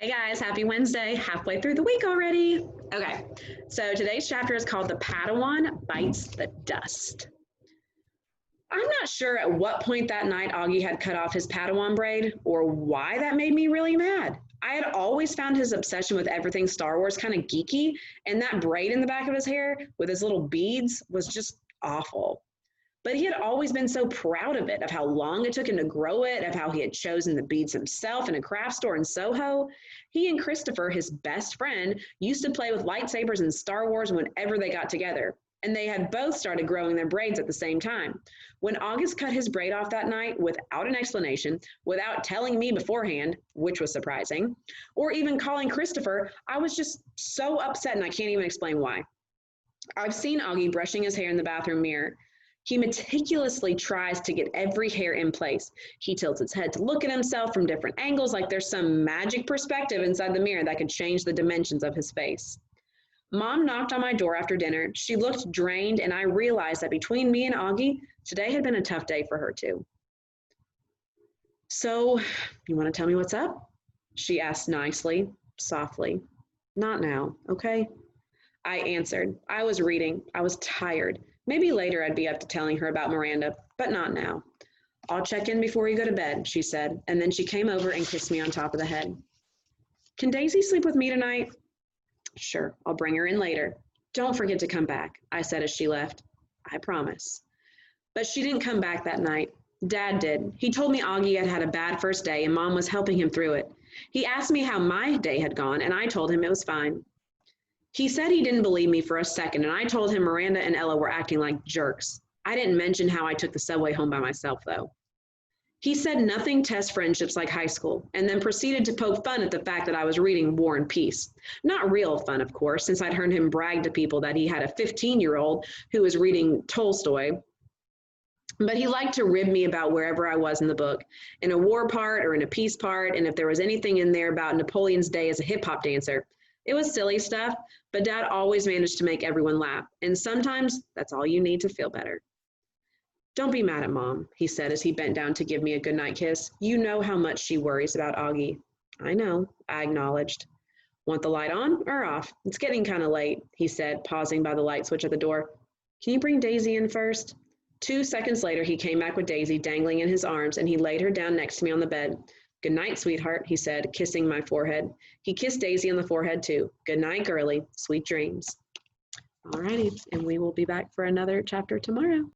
Hey guys, happy Wednesday. Halfway through the week already. Okay, so today's chapter is called The Padawan Bites the Dust. I'm not sure at what point that night Augie had cut off his Padawan braid or why that made me really mad. I had always found his obsession with everything Star Wars kind of geeky, and that braid in the back of his hair with his little beads was just awful. But he had always been so proud of it, of how long it took him to grow it, of how he had chosen the beads himself in a craft store in Soho. He and Christopher, his best friend, used to play with lightsabers in Star Wars whenever they got together. And they had both started growing their braids at the same time. When August cut his braid off that night without an explanation, without telling me beforehand, which was surprising, or even calling Christopher, I was just so upset and I can't even explain why. I've seen Augie brushing his hair in the bathroom mirror. He meticulously tries to get every hair in place. He tilts his head to look at himself from different angles like there's some magic perspective inside the mirror that could change the dimensions of his face. Mom knocked on my door after dinner. She looked drained, and I realized that between me and Augie, today had been a tough day for her too. So, you want to tell me what's up? She asked nicely, softly. Not now, okay? I answered. I was reading. I was tired. Maybe later I'd be up to telling her about Miranda, but not now. I'll check in before you go to bed, she said, and then she came over and kissed me on top of the head. Can Daisy sleep with me tonight? Sure, I'll bring her in later. Don't forget to come back, I said as she left. I promise. But she didn't come back that night. Dad did. He told me Augie had had a bad first day and Mom was helping him through it. He asked me how my day had gone, and I told him it was fine. He said he didn't believe me for a second, and I told him Miranda and Ella were acting like jerks. I didn't mention how I took the subway home by myself, though. He said nothing tests friendships like high school, and then proceeded to poke fun at the fact that I was reading War and Peace. Not real fun, of course, since I'd heard him brag to people that he had a 15-year-old who was reading Tolstoy. But he liked to rib me about wherever I was in the book, in a war part or in a peace part, and if there was anything in there about Napoleon's day as a hip-hop dancer. It was silly stuff, but Dad always managed to make everyone laugh, and sometimes that's all you need to feel better. Don't be mad at Mom, he said as he bent down to give me a goodnight kiss. You know how much she worries about Augie. I know, I acknowledged. Want the light on or off? It's getting kind of late, he said, pausing by the light switch at the door. Can you bring Daisy in first? 2 seconds later, he came back with Daisy dangling in his arms, and he laid her down next to me on the bed. Good night, sweetheart, he said, kissing my forehead. He kissed Daisy on the forehead, too. Good night, girlie. Sweet dreams. All righty, and we will be back for another chapter tomorrow.